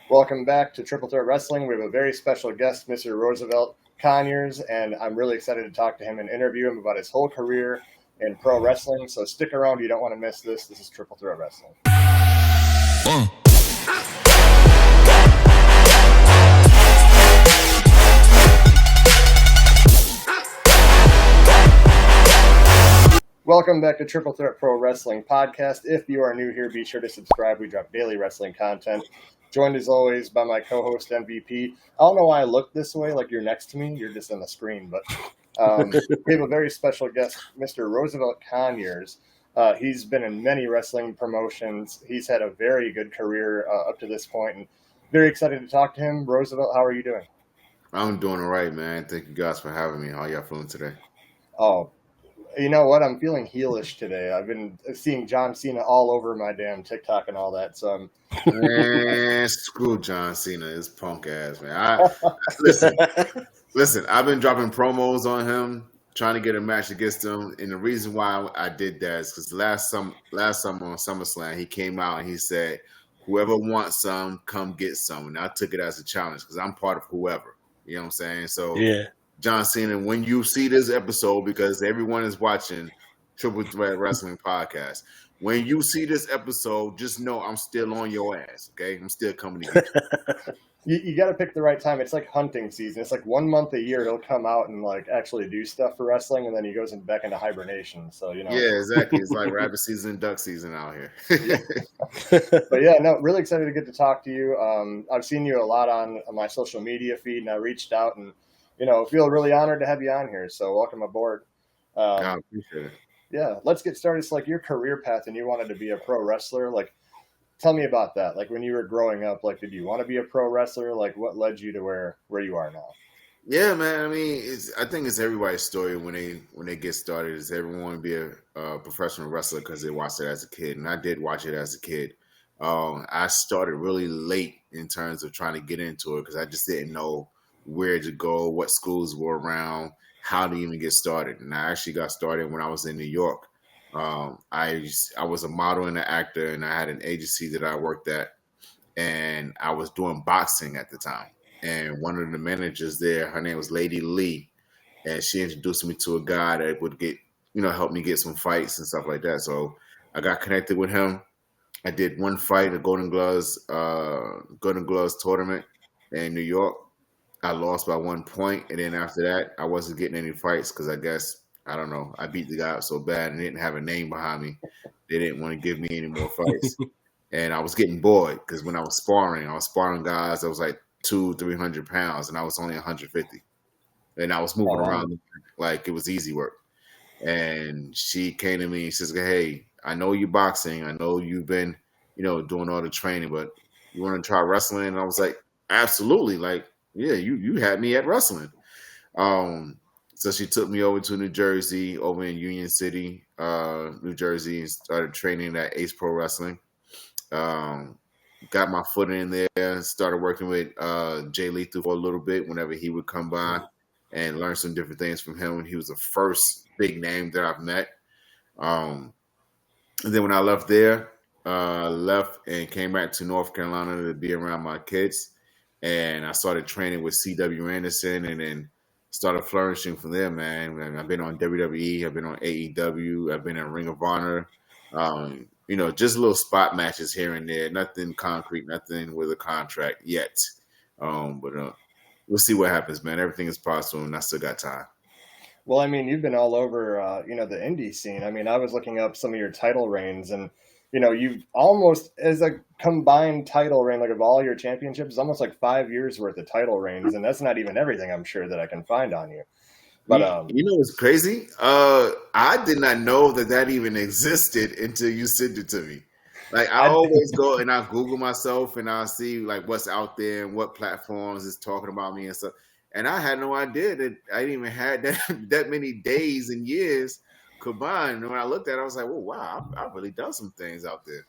Welcome back to Triple Threat Wrestling. We have a very special guest, Mr. Roosevelt Conyers, and I'm really excited to talk to him and interview him about his whole career in pro wrestling. So stick around. You don't want to miss this. This is Triple Threat Wrestling. Welcome back to Triple Threat Pro Wrestling Podcast. If you are new here, be sure to subscribe. We drop daily wrestling content. Joined as always by my co-host MVP. I don't know why I look this way, like you're next to me. You're just on the screen, but we have a very special guest, Mr. Roosevelt Conyers. He's been in many wrestling promotions. He's had a very good career up to this point, and very excited to talk to him. Roosevelt, how are you doing? I'm doing all right, man. Thank you guys for having me. How y'all feeling today? Oh, you know what? I'm feeling heelish today. I've been seeing John Cena all over my damn TikTok and all that. So Man, screw John Cena, his punk ass, man. Listen. I've been dropping promos on him, trying to get a match against him, and the reason why I did that is because last summer on SummerSlam, he came out and he said, "Whoever wants some, come get some." And I took it as a challenge because I'm part of whoever. You know what I'm saying? So Yeah. John Cena, when you see this episode, because everyone is watching Triple Threat Wrestling Podcast, when you see this episode, just know I'm still on your ass, okay? I'm still coming to get you. you got to pick the right time. It's like hunting season. It's like 1 month a year he'll come out and like actually do stuff for wrestling, and then he goes back into hibernation. So Yeah, exactly. It's like rabbit season, duck season out here. But yeah, no, really excited to get to talk to you. I've seen you a lot on my social media feed, and I reached out and feel really honored to have you on here. So welcome aboard. I appreciate it. Yeah, let's get started. It's like your career path, and you wanted to be a pro wrestler. Like, tell me about that. Like when you were growing up, like did you want to be a pro wrestler? Like what led you to where you are now? Yeah, man. I mean, I think it's everybody's story when they get started. Is everyone want to be a professional wrestler because they watched it as a kid, and I did watch it as a kid. I started really late in terms of trying to get into it because I just didn't know where to go, what schools were around, how to even get started. And I actually got started when I was in New York. I was a model and an actor, and I had an agency that I worked at, and I was doing boxing at the time. And one of the managers there, her name was Lady Lee, and she introduced me to a guy that would help me get some fights and stuff like that. So I got connected with him. I did one fight, a Golden Gloves tournament in New York. I lost by 1 point, and then after that, I wasn't getting any fights because I guess I don't know. I beat the guy up so bad and didn't have a name behind me. They didn't want to give me any more fights, and I was getting bored because when I was sparring guys that was like 200-300 pounds, and I was only 150, and I was moving around like it was easy work. And she came to me and says, "Hey, I know you're boxing. I know you've been, doing all the training, but you want to try wrestling?" And I was like, "Absolutely! Like, yeah, you had me at wrestling." So she took me over to New Jersey, over in Union City, New Jersey, and started training at Ace Pro Wrestling. Got my foot in there, started working with Jay Lethal for a little bit whenever he would come by and learn some different things from him. And he was the first big name that I've met. And then when I left there, left and came back to North Carolina to be around my kids. And I started training with C.W. Anderson and then started flourishing from there, man. And I've been on WWE, I've been on AEW, I've been in Ring of Honor. Just little spot matches here and there. Nothing concrete, nothing with a contract yet. But we'll see what happens, man. Everything is possible, and I still got time. Well, I mean, you've been all over, the indie scene. I mean, I was looking up some of your title reigns, and you've almost, as a combined title reign, like of all your championships, almost like 5 years worth of title reigns, and that's not even everything I'm sure that I can find on you. But what's crazy? I did not know that even existed until you sent it to me. Like I always go and I Google myself and I see like what's out there and what platforms is talking about me and stuff. And I had no idea that I didn't even had that many days and years combined. And when I looked at it, I was like, "Well, wow, I've really done some things out there."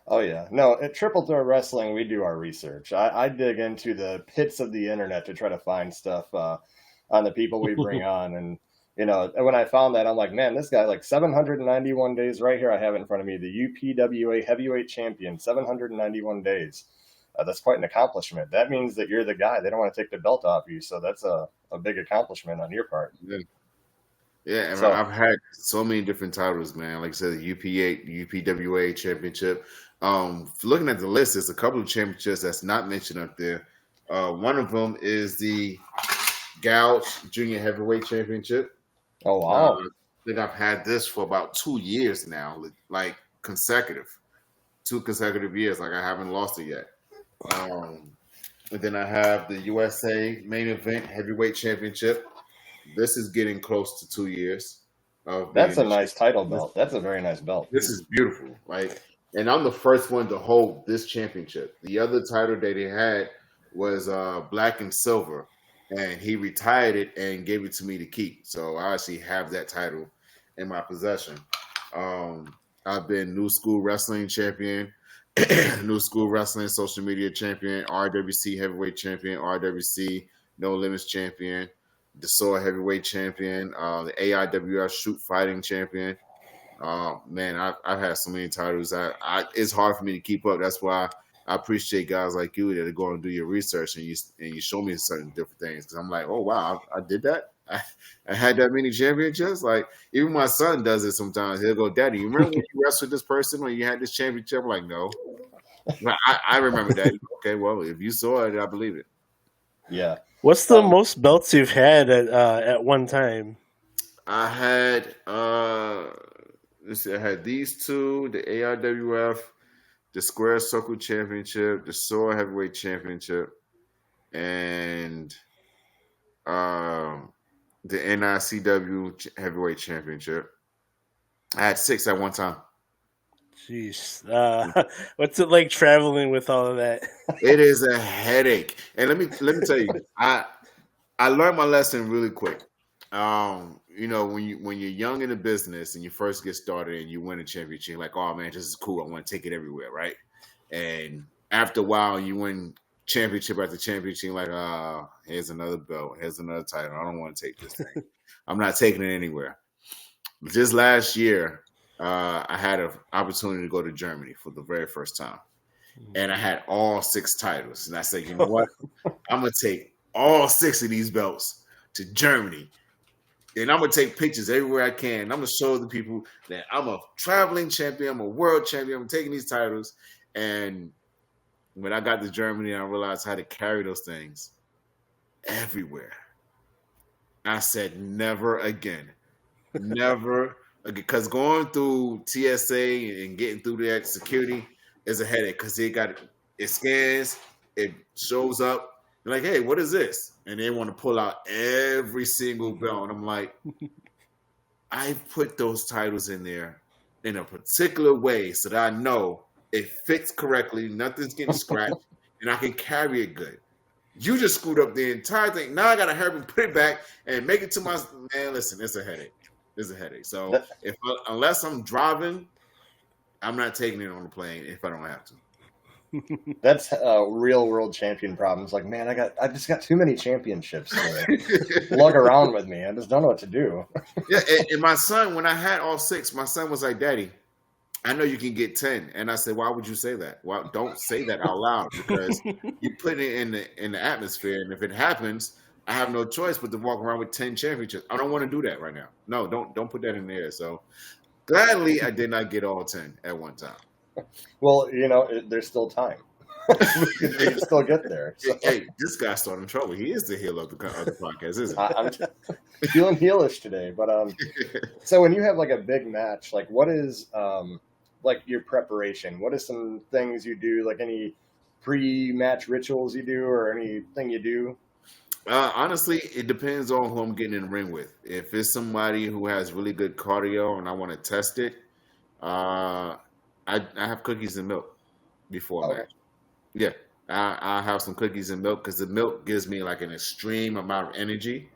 Oh yeah, no. At Triple Threat Wrestling, we do our research. I dig into the pits of the internet to try to find stuff on the people we bring on, and when I found that, I'm like, man, this guy, like 791 days right here. I have it in front of me, the UPWA Heavyweight Champion, 791 days. That's quite an accomplishment. That means that you're the guy. They don't want to take the belt off you, so that's a big accomplishment on your part. Yeah. Yeah, and So, I've had so many different titles, man. Like I said, the UP8, UPWA championship. Looking at the list, there's a couple of championships that's not mentioned up there. One of them is the Gouge Junior Heavyweight Championship. oh I wow, think I've had this for about 2 years now, like consecutive, 2 consecutive years. Like I haven't lost it yet. And then I have the USA Main Event Heavyweight Championship. This is getting close to 2 years of that's being a the nice title champion. belt. That's a very nice belt. This is beautiful. Like, and I'm the first one to hold this championship. The other title that he had was black and silver, and he retired it and gave it to me to keep. So I actually have that title in my possession. I've been New School Wrestling champion, New School Wrestling social media champion, RWC heavyweight champion, RWC No Limits champion, the SOAR heavyweight champion, the AIWF shoot fighting champion. Man, I've had so many titles. It's hard for me to keep up. That's why I appreciate guys like you that are going to do your research and you show me certain different things, because I'm like, oh wow, I did that. I had that many championships. Like even my son does it sometimes. He'll go, "Daddy, you remember when you wrestled this person when you had this championship?" I'm like, no. But I remember that. Okay, well, if you saw it, I believe it. Yeah. What's the most belts you've had at one time? I had let's see, I had these two, the AIWF, the Square Circle Championship, the SOAR Heavyweight Championship, and the NICW Heavyweight Championship. I had 6 at one time. Jeez, what's it like traveling with all of that? It is a headache, and let me tell you, I learned my lesson really quick. You know, when you're young in the business and you first get started and you win a championship, you're like, oh man, this is cool. I want to take it everywhere, right? And after a while, you win championship after championship, you're like, here's another belt, here's another title. I don't want to take this thing. I'm not taking it anywhere. Just last year, I had an opportunity to go to Germany for the very first time, and I had all 6 titles. And I said, you know what? I'm gonna take all 6 of these belts to Germany. And I'm going to take pictures everywhere I can. I'm going to show the people that I'm a traveling champion. I'm a world champion. I'm taking these titles. And when I got to Germany, I realized how to carry those things everywhere. I said, never again. Never again. Because going through TSA and getting through that security is a headache, because it scans, it shows up. They're like, hey, what is this? And they want to pull out every single belt. And I'm like, I put those titles in there in a particular way so that I know it fits correctly, nothing's getting scratched, and I can carry it good. You just screwed up the entire thing. Now I got to hurry and put it back and make it to my man. Listen, it's a headache. It's a headache. So unless I'm driving, I'm not taking it on the plane if I don't have to. That's real world champion problems. Like, man, I just got too many championships to lug around with me. I just don't know what to do. Yeah, and my son, when I had all 6, my son was like, "Daddy, I know you can get 10." And I said, "Why would you say that? Well, don't say that out loud, because you put it in the atmosphere, and if it happens, I have no choice but to walk around with 10 championships. I don't want to do that right now. No, don't put that in there." So gladly, I did not get all 10 at one time. Well, you know, there's still time. we can still get there. So. Hey, this guy's starting trouble. He is the heel of the podcast, isn't he? I'm feeling heelish today, but so when you have like a big match, like what is like your preparation? What are some things you do? Like any pre-match rituals you do, or anything you do? Honestly, it depends on who I'm getting in the ring with. If it's somebody who has really good cardio and I want to test it, I have cookies and milk before a match. Yeah, I have some cookies and milk, because the milk gives me like an extreme amount of energy,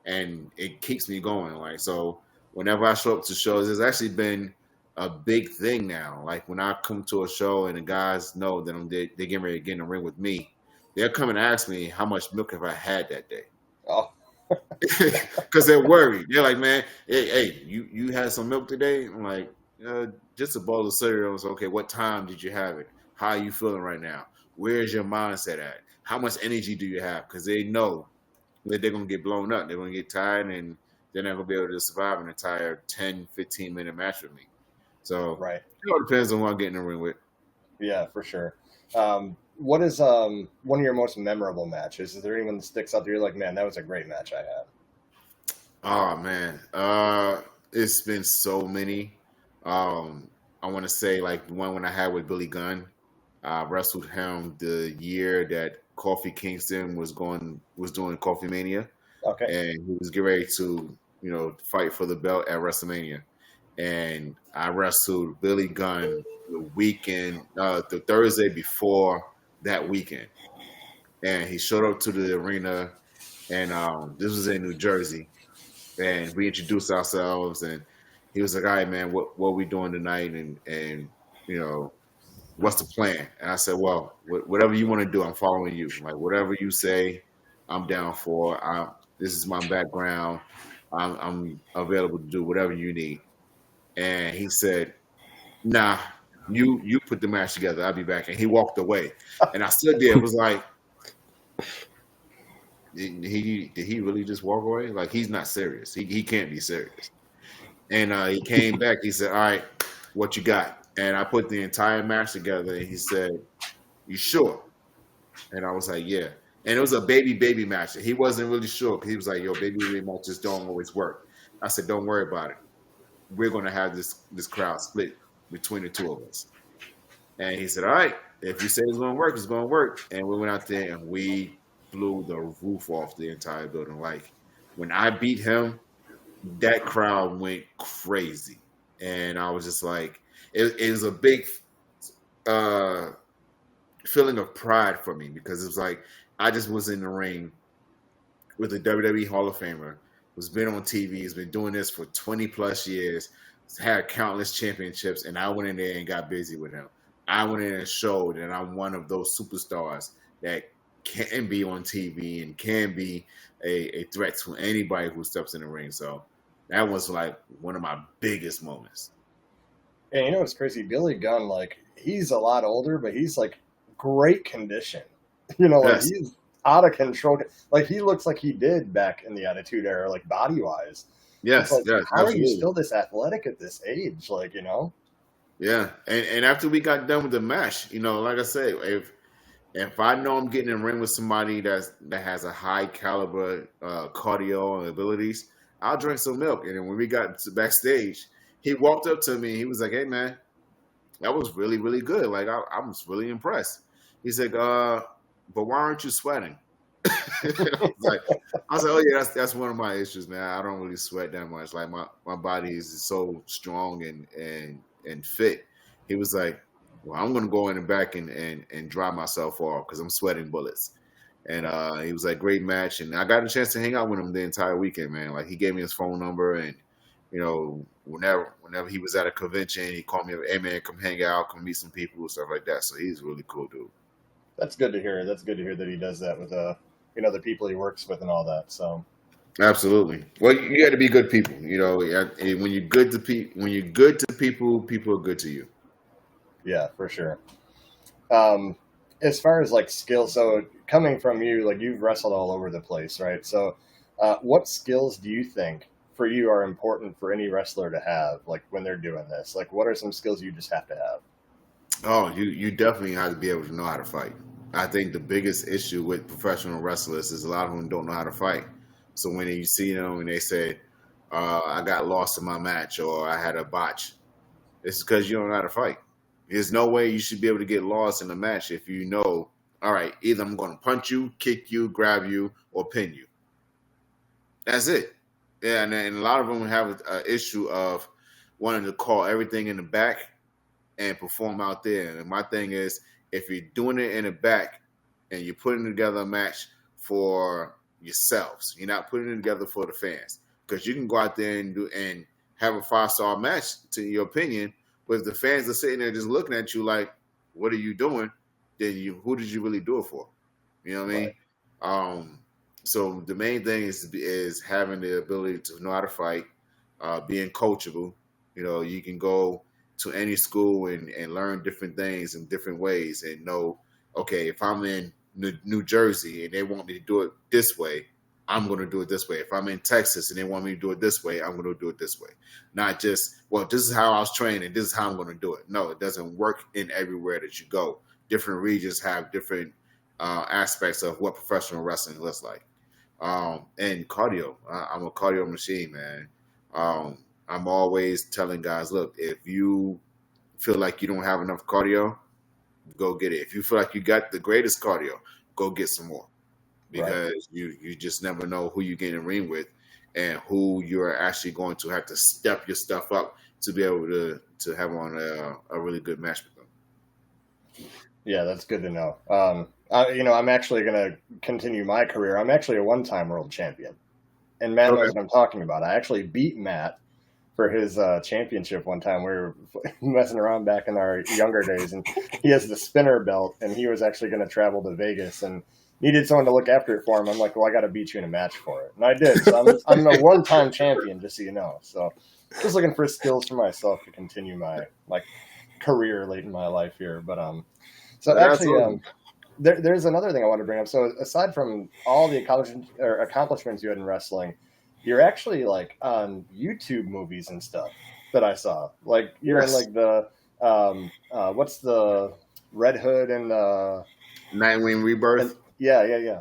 and it keeps me going. Like, so whenever I show up to shows, it's actually been a big thing now. Like when I come to a show and the guys know that they're getting ready to get in the ring with me, they'll come and ask me how much milk have I had that day. Oh. Because they're worried. They're like, man, hey, you had some milk today? I'm like, just a bowl of cereal. So, okay, what time did you have it? How are you feeling right now? where's your mindset at? How much energy do you have? Because they know that they're going to get blown up. They're going to get tired, and they're not going to be able to survive an entire 10, 15-minute match with me. So Right. it all depends on who I'm getting in the ring with. Yeah, for sure. What is one of your most memorable matches? Is there anyone that sticks out there? You're like, man, that was a great match I had. Oh man, it's been so many. I want to say like the one when I had with Billy Gunn. I wrestled him the year that Kofi Kingston was doing Coffee Mania, Okay. and he was getting ready to fight for the belt at WrestleMania. And I wrestled Billy Gunn the Thursday before that weekend, and he showed up to the arena, and this was in New Jersey, and we introduced ourselves, and he was like, "All right, man, what are we doing tonight?" And you know, what's the plan? And I said, well, whatever you want to do, I'm following you. Like whatever you say, I'm down for. This is my background. I'm available to do whatever you need. And he said, nah, you put the match together. I'll be back. And he walked away. And I stood there. It was like, did he really just walk away? Like he's not serious. He can't be serious. And he came back. He said, all right, what you got? And I put the entire match together. And he said, you sure? And I was like, yeah. And it was a baby match. He wasn't really sure because he was like, yo, baby matches don't always work. I said, don't worry about it. We're going to have this crowd split between the two of us. And he said, all right, if you say it's going to work, it's going to work. And we went out there and we blew the roof off the entire building. Like when I beat him, that crowd went crazy. And I was just like, it was a big feeling of pride for me because it was like I just was in the ring with a WWE Hall of Famer who's been on TV, has been doing this for 20 plus years, had countless championships, and I went in there and got busy with him. I went in and showed that I'm one of those superstars that can be on TV and can be a threat to anybody who steps in the ring. So that was like one of my biggest moments. And you know what's crazy? Billy Gunn, like he's a lot older, but he's like great condition. You know, like Yes. he's out of control. Like he looks like he did back in the Attitude Era, like body wise. Yes, Like, yes, how absolutely. are you still this athletic at this age? Like, you know? Yeah, and after we got done with the match, like I said, if I know I'm getting in the ring with somebody that has a high caliber cardio and abilities, I'll drink some milk. And then when we got to backstage, he walked up to me. He was like, "Hey, man, that was really, really good. Like I was really impressed." He's like, but why aren't you sweating?" I was like, oh yeah, that's one of my issues, man. I don't really sweat that much. Like my body is so strong and fit. He was like, well, I'm gonna go in the back and dry myself off because I'm sweating bullets. And he was like, great match, and I got a chance to hang out with him the entire weekend, man. Like he gave me his phone number, and whenever he was at a convention, he called me, hey man, come hang out, come meet some people and stuff like that. So he's a really cool dude. That's good to hear. That's good to hear that he does that with the people he works with and all that. So Absolutely. Well, you got to be good people. And when you're good to people, people are good to you. yeah, for sure. As far as like skills, so coming from you, like you've wrestled all over the place, right? So, what skills do you think for you are important for any wrestler to have, like when they're doing this? Like, what are some skills you just have to have? Oh, you definitely have to be able to know how to fight. I think the biggest issue with professional wrestlers is a lot of them don't know how to fight. So when you see them and they say, I got lost in my match or I had a botch, it's because you don't know how to fight. There's no way you should be able to get lost in a match if you know, all right, either I'm going to punch you, kick you, grab you, or pin you. That's it. Yeah, and a lot of them have an issue of wanting to call everything in the back and perform out there. And my thing is, if you're doing it in the back and you're putting together a match for yourselves, you're not putting it together for the fans. Because you can go out there and have a 5-star match, to your opinion, but if the fans are sitting there just looking at you like, what are you doing? Then who did you really do it for? You know what I mean? So the main thing is having the ability to know how to fight, being coachable. You can go to any school and learn different things in different ways and know okay, if I'm in New Jersey and they want me to do it this way, I'm going to do it this way. If I'm in Texas and they want me to do it this way, I'm going to do it this way. Not just, well, this is how I was trained and this is how I'm going to do it. No, it doesn't work in everywhere that you go. Different regions have different aspects of what professional wrestling looks like. And cardio, I'm a cardio machine, man. I'm always telling guys, look, if you feel like you don't have enough cardio, go get it. If you feel like you got the greatest cardio, go get some more, because you just never know who you get in the ring with and who you're actually going to have to step your stuff up to be able to have on a really good match with them. Yeah, that's good to know. I'm actually going to continue my career. I'm actually a one-time world champion, and Matt knows what I'm talking about. I actually beat Matt for his championship one time. We were messing around back in our younger days, and he has the spinner belt, and he was actually going to travel to Vegas and needed someone to look after it for him. I'm like, well, I got to beat you in a match for it, and I did. So I'm a one-time champion, just so you know. So just looking for skills for myself to continue my career late in my life here. But so actually, there's another thing I want to bring up. So aside from all the accomplishments you had in wrestling, you're actually like on YouTube movies and stuff that I saw. Like you're in like the what's the Red Hood and Nightwing Rebirth. Yeah.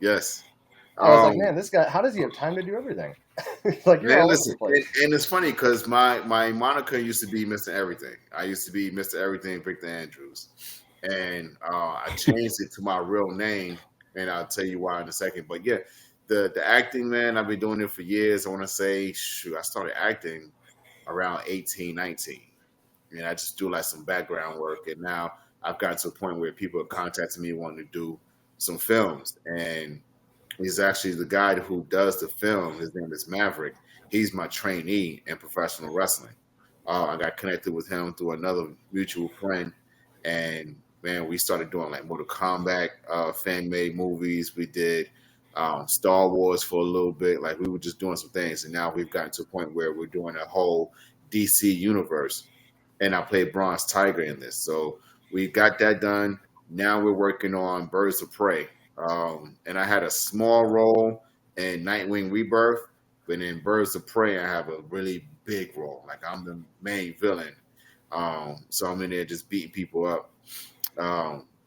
Yes. I was like, man, this guy, how does he have time to do everything? Like you're all over the place. And it's funny because my moniker used to be Mr. Everything. I used to be Mr. Everything Victor Andrews. And I changed it to my real name, and I'll tell you why in a second. But yeah, the acting, man, I've been doing it for years. I want to say, I started acting around 18, 19. And I just do like some background work. And now I've gotten to a point where people are contacting me wanting to do some films. And he's actually the guy who does the film. His name is Maverick. He's my trainee in professional wrestling. I got connected with him through another mutual friend. And man, we started doing like Mortal Kombat fan-made movies. We did Star Wars for a little bit. Like we were just doing some things, and now we've gotten to a point where we're doing a whole DC universe. And I played Bronze Tiger in this, so we got that done. Now we're working on Birds of Prey, and I had a small role in Nightwing Rebirth, but in Birds of Prey, I have a really big role. Like I'm the main villain. So I'm in there just beating people up.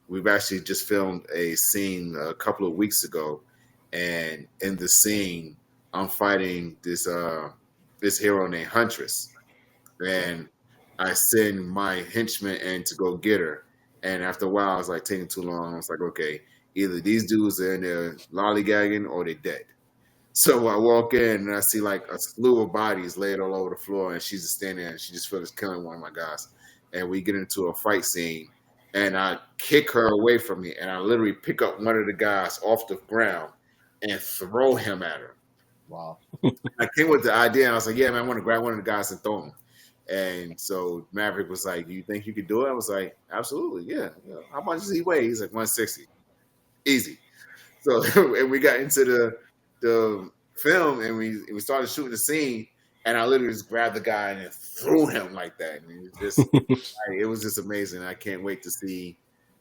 We've actually just filmed a scene a couple of weeks ago, and in the scene, I'm fighting this hero named Huntress, and I send my henchman in to go get her. And after a while, I was like taking too long. I was like, okay, either these dudes are in there lollygagging or they're dead. So I walk in and I see like a slew of bodies laid all over the floor, and she's just standing there and she just feels killing one of my guys. And we get into a fight scene, and I kick her away from me, and I literally pick up one of the guys off the ground and throw him at her. Wow. I came with the idea, and I was like, yeah, man, I want to grab one of the guys and throw him. And so Maverick was like, do you think you could do it? I was like, absolutely, yeah. How much does he weigh? He's like 160. Easy. So and we got into the film, and we started shooting the scene, and I literally just grabbed the guy and threw him like that. And it was just amazing. I can't wait to see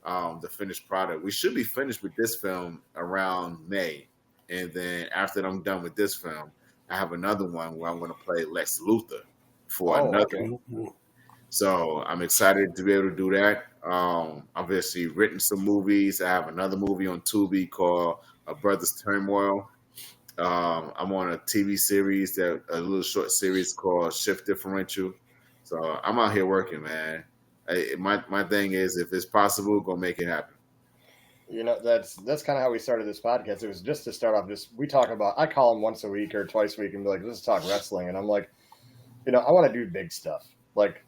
the finished product. We should be finished with this film around May, and then after I'm done with this film, I have another one where I'm going to play Lex Luthor for another. Okay. So I'm excited to be able to do that. I've obviously written some movies. I have another movie on Tubi called A Brother's Turmoil. I'm on a TV series, a little short series called Shift Differential. So I'm out here working, man. My thing is, if it's possible, go make it happen. You know, that's kind of how we started this podcast. It was just to start off. We talk about. I call them once a week or twice a week and be like, let's talk wrestling. And I'm like, I want to do big stuff. Like,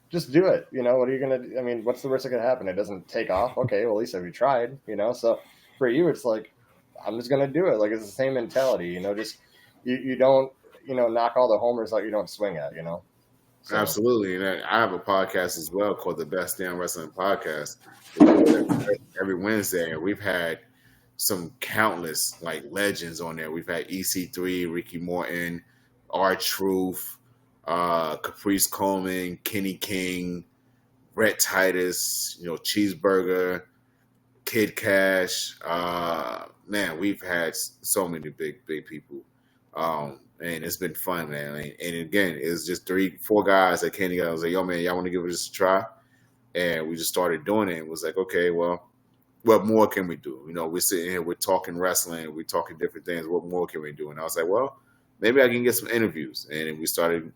just do it. What are you gonna do? I mean, what's the worst that could happen? It doesn't take off. Okay, well, at least have you tried. So for you, it's like, I'm just gonna do it. Like, it's the same mentality. Just you don't knock all the homers out you don't swing at. So. Absolutely, and I have a podcast as well called the Best Damn Wrestling Podcast. Every Wednesday, and we've had some countless like legends on there. We've had EC3, Ricky Morton, R-Truth, Caprice Coleman, Kenny King, Brett Titus, Cheeseburger, Kid Cash. Man, we've had so many big people. And it's been fun, man. And again, it's just 3-4 guys that came together. I was like, yo, man, y'all want to give this a try? And we just started doing it. It was like, okay, well, what more can we do? You know, we're sitting here, we're talking wrestling, we're talking different things. What more can we do? And I was like, well, maybe I can get some interviews. And then we started,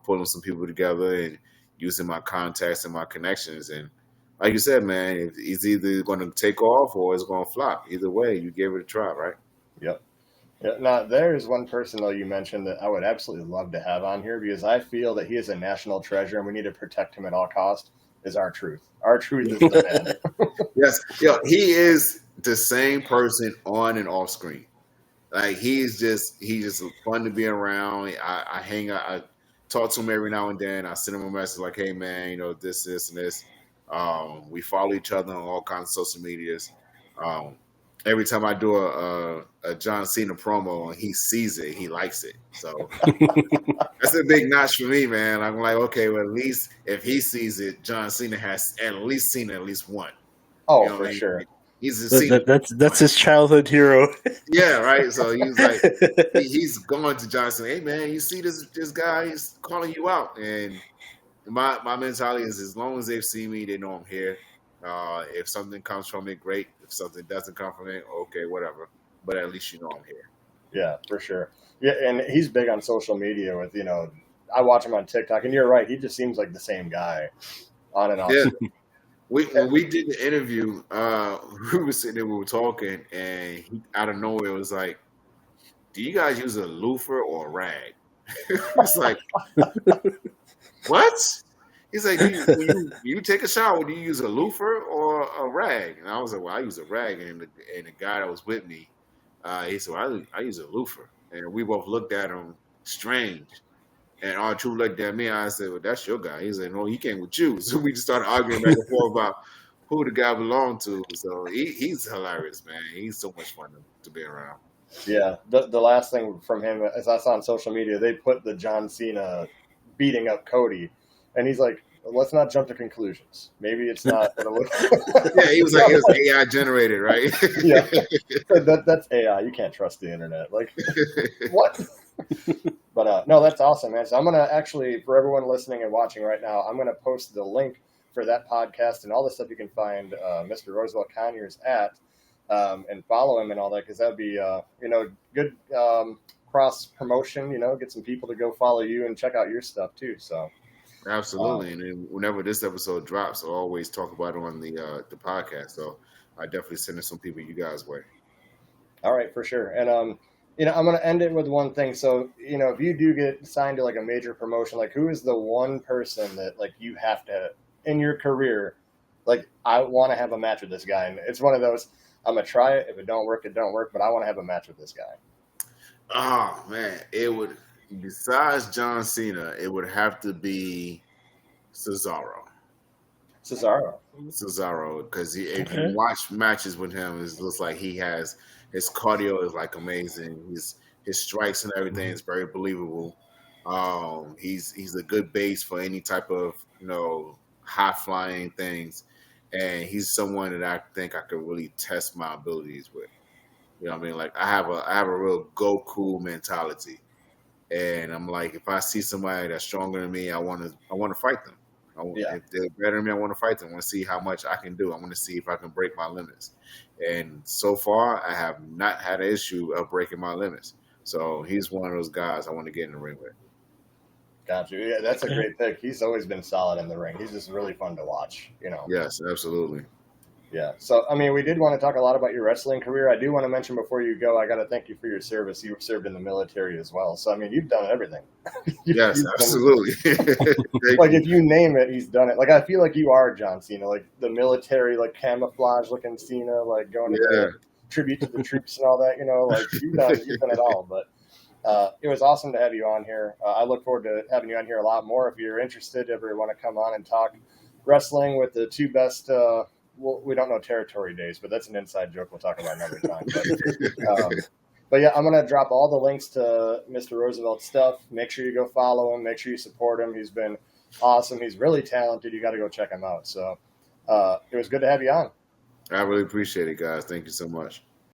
pulling some people together and using my contacts and my connections. And like you said, man, it's either going to take off or it's going to flop. Either way, you gave it a try, right? Yep. Yeah, now, there's one person, though, you mentioned that I would absolutely love to have on here because I feel that he is a national treasure and we need to protect him at all costs, is R-Truth. R-Truth is the man. Yes. He is the same person on and off screen. Like he's just fun to be around. I hang out, I talk to him every now and then. I send him a message like, "Hey man, this, and this." We follow each other on all kinds of social medias. Every time I do a John Cena promo and he sees it, he likes it. So that's a big notch for me, man. I'm like, okay, well at least if he sees it, John Cena has at least seen at least one. Oh, for sure. He's that's his childhood hero. Yeah, right. So he's like, he's going to Johnson. Hey man, you see this guy? He's calling you out. And my mentality is, as long as they've seen me, they know I'm here. If something comes from it, great. If something doesn't come from it, okay, whatever. But at least you know I'm here. Yeah, for sure. Yeah, and he's big on social media with, I watch him on TikTok, and you're right, he just seems like the same guy on and off. Yeah. When we did the interview, we were sitting there, we were talking, and he, out of nowhere, was like, "Do you guys use a loofah or a rag?" It's like, what? He's like, you take a shower, do you use a loofah or a rag? And I was like, well, I use a rag. And the guy that was with me, he said, well, I use a loofah. And we both looked at him strange. And R-Truth looked at me, and I said, well, that's your guy. He said, no, he came with you. So we just started arguing back and forth about who the guy belonged to. So he's hilarious, man. He's so much fun to be around. Yeah, the last thing from him, as I saw on social media, they put the John Cena beating up Cody, and he's like, let's not jump to conclusions. Maybe it's not. Yeah, he was like, it was AI generated, right? Yeah, that's AI. You can't trust the internet. Like, what? But no, that's awesome, man. So I'm gonna actually, for everyone listening and watching right now, I'm gonna post the link for that podcast and all the stuff you can find Mr. Roosevelt Conyers at, and follow him and all that, because that'd be good cross promotion. Get some people to go follow you and check out your stuff too. So. Absolutely, and then whenever this episode drops, I'll always talk about it on the podcast. So I definitely send some people you guys' way. All right, for sure. And I'm going to end it with one thing. So if you do get signed to like a major promotion, like who is the one person that like you have to in your career, like I want to have a match with this guy, and it's one of those. I'm gonna try it. If it don't work, it don't work. But I want to have a match with this guy. Oh man, it would. Besides John Cena, it would have to be Cesaro. Because if you watch matches with him, it looks like he has his cardio is like amazing. His strikes and everything is very believable. He's a good base for any type of high flying things, and he's someone that I think I could really test my abilities with. You know what I mean? Like I have a real Goku mentality. And I'm like, if I see somebody that's stronger than me, I want to fight them. If they're better than me, I want to fight them. I want to see how much I can do. I want to see if I can break my limits. And so far, I have not had an issue of breaking my limits. So he's one of those guys I want to get in the ring with. Gotcha. Yeah, that's a great pick. He's always been solid in the ring. He's just really fun to watch. Yes, absolutely. Yeah. So, I mean, we did want to talk a lot about your wrestling career. I do want to mention before you go, I got to thank you for your service. You served in the military as well. So, I mean, you've done everything. Yes, absolutely. Like, if you name it, he's done it. Like, I feel like you are John Cena, like the military, like camouflage looking Cena, like going to tribute to the troops and all that, like you've done it all. But it was awesome to have you on here. I look forward to having you on here a lot more. If you're interested, ever want to come on and talk wrestling with the two best, well, we don't know territory days, but that's an inside joke we'll talk about another time. But yeah, I'm going to drop all the links to Mr. Roosevelt's stuff. Make sure you go follow him. Make sure you support him. He's been awesome. He's really talented. You got to go check him out. So it was good to have you on. I really appreciate it, guys. Thank you so much.